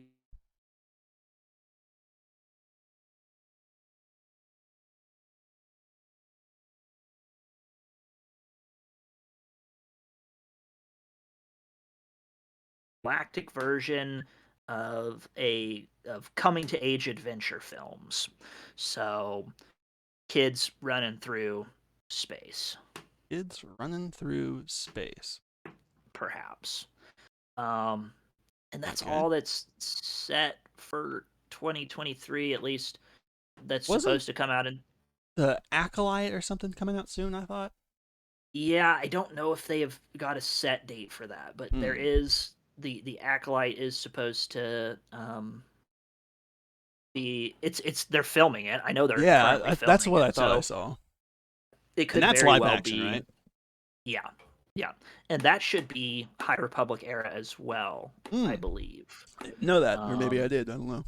galactic version of coming to age adventure films. So kids running through space, Kids running through space. perhaps. And that's Okay. all that's set for 2023, at least that's Wasn't supposed to come out in. the Acolyte or something coming out soon? I thought. Yeah, I don't know if they have got a set date for that, but there Hmm. is the Acolyte is supposed to be it's they're filming it. I know they're Yeah, currently that's filming what I it, thought I so saw. it And could that's very live well action, be. right? Yeah, yeah, and that should be High Republic era as well, I Hmm. believe. Know that, or maybe I Um, did. I don't know.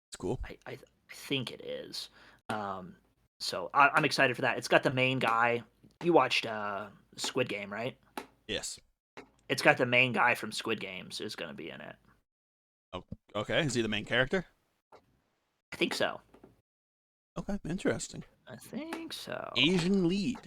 It's cool. I think it is. Um, so I'm excited for that. It's got the main guy. You watched Squid Game, right? Yes. It's got the main guy from Squid Games is going to be in it. Oh, okay. Is he the main character? I think so. Okay, interesting. I think so. Asian lead,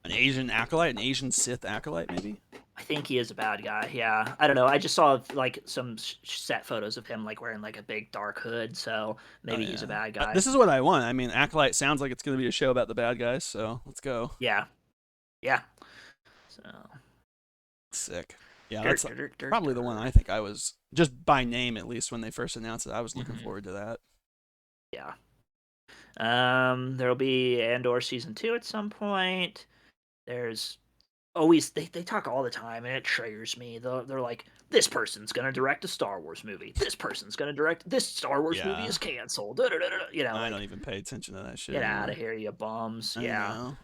an Asian acolyte, an Asian Sith acolyte, maybe. I think he is a bad guy. Yeah, I don't know. I just saw like some set photos of him like wearing like a big dark hood, so Oh maybe he's a yeah. bad guy. This is what I want. I mean, acolyte sounds like it's going to be a show about the bad guys, so let's go. Yeah, yeah. So Sick. Yeah, dirt, that's dirt, dirt, dirt, probably the one dirt. I think I was just by name at least when they first announced it. I was looking Mhm. forward to that. Yeah. There'll be Andor season 2 at some point. There's always they talk all the time, and it triggers me. They're like, this person's gonna direct a Star Wars movie. This person's gonna direct this Star Wars movie Yeah. is canceled. Da, da, da, da. You know, I don't like, even pay attention to that shit get out of anymore. here, you bums. I Yeah, know.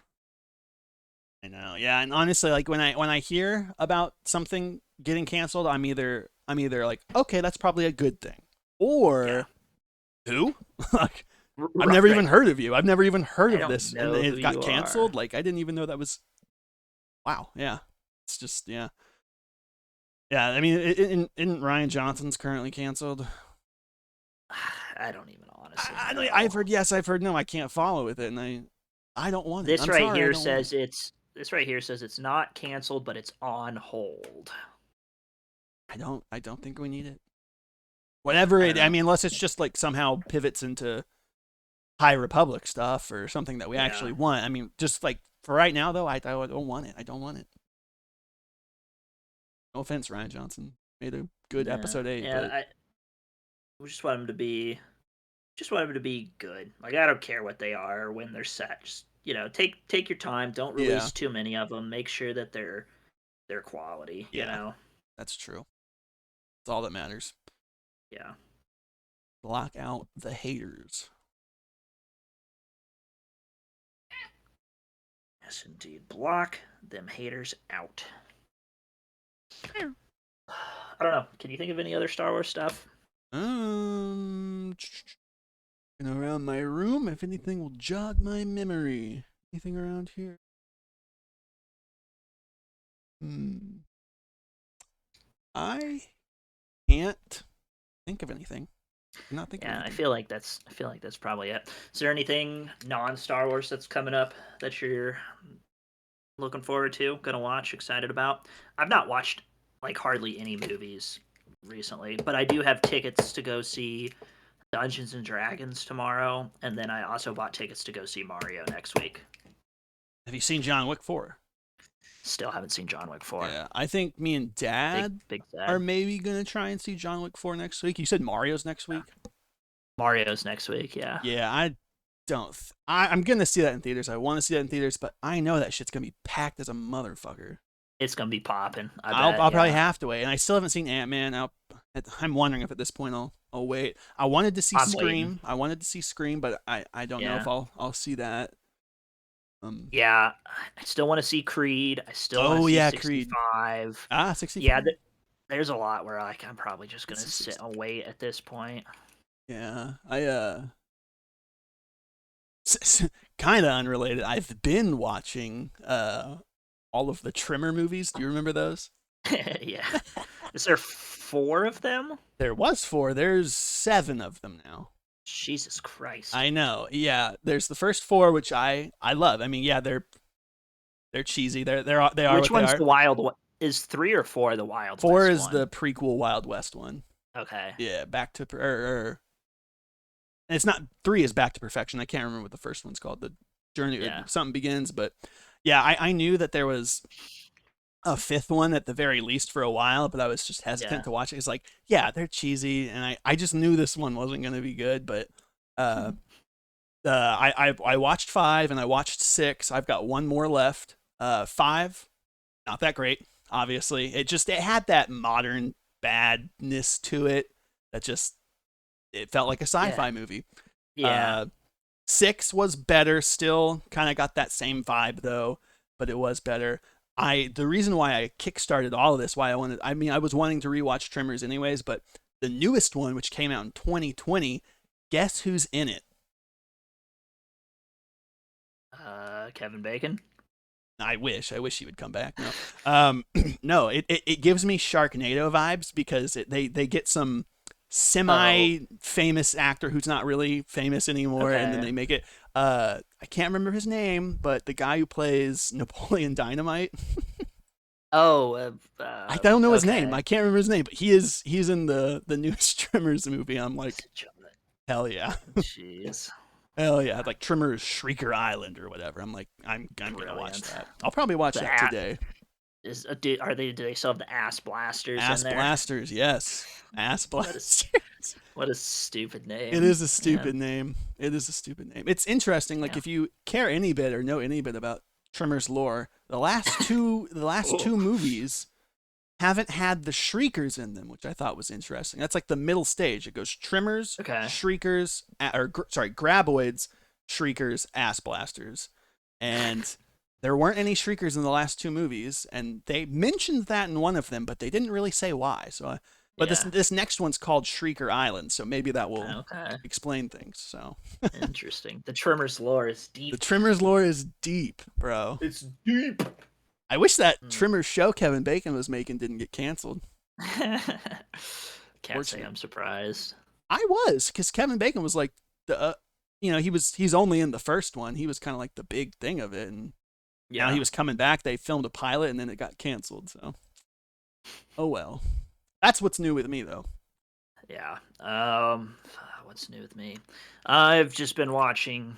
I know. Yeah, and honestly, like when I hear about something getting canceled, I'm either like, okay, that's probably a good thing, yeah. or who? Like, I've Right, never even right. heard of you. I've never even heard I of don't this, and know who it got you are. canceled. Like, I didn't even know that was. Wow. Yeah. It's just yeah. Yeah. I mean, isn't Ryan Johnson's currently canceled? I don't even honestly I've know. heard yes, I've heard no. I can't follow with it, and I don't want it. This I'm right sorry, I here don't want it. says it's not canceled, but it's on hold. I don't think we need it. Whatever I it. don't I know. mean, unless it's just like somehow pivots into High Republic stuff or something that we Yeah. actually want. I mean, just like for right now though, I don't want it. I don't want it. No offense, Ryan Johnson made a good Yeah. episode 8, Yeah. but We just want him to be good. Like, I don't care what they are or when they're set. Just, take your time. Don't yeah, release too many of them. Make sure that they're quality. yeah, that's true. That's all that matters. Yeah. Block out the haters. Yes, indeed. Block them haters out. I don't know. Can you think of any other Star Wars stuff? Looking around my room, if anything will jog my memory. Anything around here? Hmm. I can't think of anything. Not think of Yeah, I anything. feel like that's probably it. Is there anything non-Star Wars that's coming up that you're looking forward to, gonna watch, excited about? I've not watched like hardly any movies recently, but I do have tickets to go see Dungeons and Dragons tomorrow, and then I also bought tickets to go see Mario next week. Have you seen John Wick 4? Still haven't seen John Wick 4. Yeah, I think me and Big Dad big are sad. maybe gonna try and see John Wick 4 next week. You said Mario's next Yeah. week. Mario's next week, yeah. Yeah, I don't. I'm gonna see that in theaters. I want to see that in theaters, but I know that shit's gonna be packed as a motherfucker. It's gonna be popping, I I'll bet, probably yeah. have to wait, and I still haven't seen Ant-Man. I'm wondering if at this point I'll wait. I wanted to see I'm waiting. Scream. I wanted to see Scream, but I don't know if Yeah. I'll see that. Um. Yeah, I still want to see Creed. I still want to Oh see yeah, Creed. 65. Ah, Yeah, 65. there's a lot where like I'm probably just Let's gonna see sit 60. and wait at this point. Yeah, I kind of unrelated. I've been watching all of the Trimmer movies. Do you remember those? Yeah, is there four of them? There was 4. There's 7 of them now. Jesus Christ! I know. Yeah, there's the first 4, which I love. I mean, yeah, they're cheesy. They are Which what they one's are. the Wild? Is 3 or 4 the Wild 4 West is one? the prequel Wild West one. Okay. Yeah, back to and it's not 3 is Back to Perfection. I can't remember what the first one's called. The Journey Yeah. something begins, but yeah, I knew that there was a 5th one at the very least for a while, but I was just hesitant Yeah. to watch it. It's like, yeah, they're cheesy, and I just knew this one wasn't going to be good, but uh, I watched 5 and I watched 6. I've got one more left. 5, not that great. Obviously, it had that modern badness to it that just it felt like a Yeah. sci-fi movie. Yeah. Uh, 6 was better. Still, kind of got that same vibe though, but it was better. The reason why I kickstarted all of this, why I was wanting to rewatch Tremors anyways, but the newest one, which came out in 2020, guess who's in it? Kevin Bacon. I wish he would come back. No, no, it gives me Sharknado vibes because they get some Oh. semi-famous actor who's not really famous anymore, and then Okay. they make it. I can't remember his name, but the guy who plays Napoleon Dynamite. Oh. I don't know his name. Okay. I can't remember his name, but he's in the newest Tremors movie. I'm like, hell yeah, Jeez. hell yeah, like Tremors Shrieker Island or whatever. I'm like, I'm gonna watch Brilliant. that. I'll probably watch The that today. do they still have the ass blasters in Ass there? Blasters, yes, Ass What a Blasters. what a stupid It name. is a Yeah. stupid name. It is a stupid name. It's interesting. Like Yeah. if you care any bit or know any bit about Tremors lore, the last two movies haven't had the shriekers in them, which I thought was interesting. That's like the middle stage. It goes trimmers, Okay. shriekers, graboids, shriekers, ass blasters, and there weren't any shriekers in the last two movies, and they mentioned that in one of them, but they didn't really say why. So, but Yeah. this next one's called Shrieker Island, so maybe that will Okay. explain things. So Interesting. The Trimmers lore is the deep. Trimmers lore is deep, bro. It's deep. I wish that Mm. Trimmers show Kevin Bacon was making didn't get canceled. Can't say I'm surprised. I was, because Kevin Bacon was like the, he's only in the first one. He was kind of like the big thing of it, and now he was coming back. They filmed a pilot, and then it got canceled. So, oh well. That's what's new with me, though. Yeah. What's new with me? I've just been watching.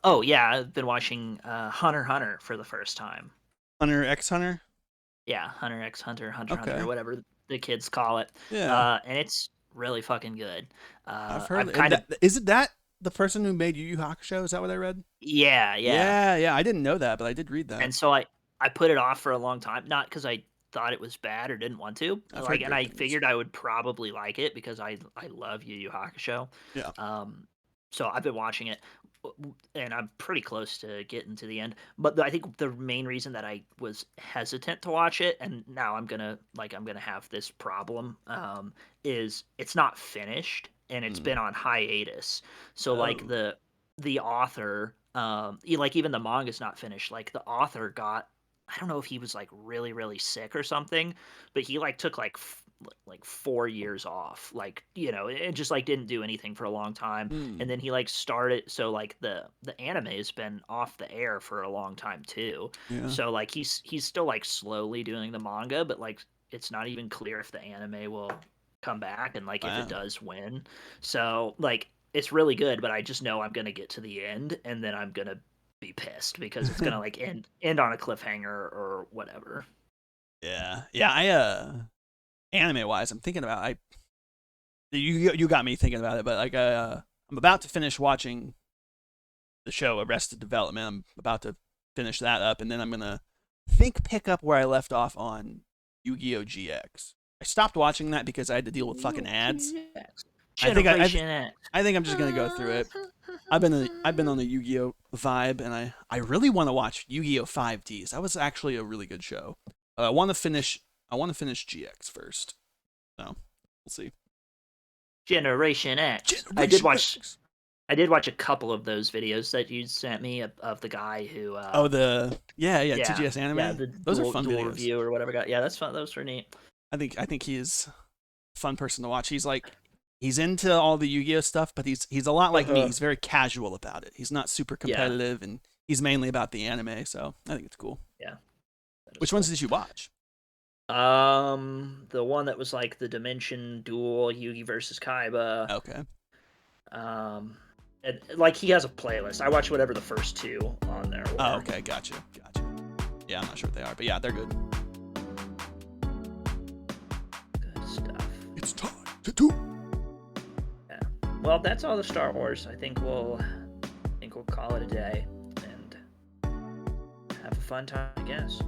I've been watching Hunter x Hunter for the first time. Hunter x Hunter. Yeah, Hunter x Hunter, Hunter Okay. Hunter, whatever the kids call it. Yeah. And it's really fucking good. I've heard. Is it that the person who made Yu Yu Hakusho? Is that what I read? Yeah. Yeah. I didn't know that, but I did read that. And so I put it off for a long time, not because I thought it was bad or didn't want to. I figured I would probably like it because I love Yu Yu Hakusho. Yeah. So I've been watching it, and I'm pretty close to getting to the end. But I think the main reason that I was hesitant to watch it, and now I'm gonna have this problem, is it's not finished and it's been on hiatus. So like the author, even the manga's not finished. Like the author got, I don't know if he was like really really sick or something, but he like took like 4 years off, and just like didn't do anything for a long time. And then he like started, so like the anime has been off the air for a long time too. Yeah. So like he's still like slowly doing the manga, but like it's not even clear if the anime will come back, and like if it does, when. So like it's really good, but I just know I'm gonna get to the end and then I'm gonna be pissed because it's gonna like end on a cliffhanger or whatever. Yeah. Anime wise, I'm thinking about you got me thinking about it, but like I'm about to finish watching the show Arrested Development. I'm about to finish that up, and then I'm gonna pick up where I left off on Yu-Gi-Oh! GX. I stopped watching that because I had to deal with fucking ads. I think I'm just gonna go through it. I've been on the Yu-Gi-Oh! Vibe, and I really want to watch Yu-Gi-Oh! 5Ds. That was actually a really good show. I want to finish GX first. So we'll see. Generation X. I did watch a couple of those videos that you sent me of the guy who. TGS anime. Yeah, those are fun dual videos. Review or whatever. Yeah, that's fun. Those were neat. I think he is a fun person to watch. He's into all the Yu-Gi-Oh stuff, but he's a lot like me. He's very casual about it. He's not super competitive, and he's mainly about the anime. So I think it's cool. Yeah. Which ones did you watch? The one that was like the Dimension Duel, Yugi versus Kaiba. Okay. And like he has a playlist. I watched whatever the first two on there were. Oh, okay, gotcha. Yeah, I'm not sure what they are, but yeah, they're good. Good stuff. It's time to do. Yeah. Well, that's all the Star Wars. I think we'll call it a day and have a fun time, I guess.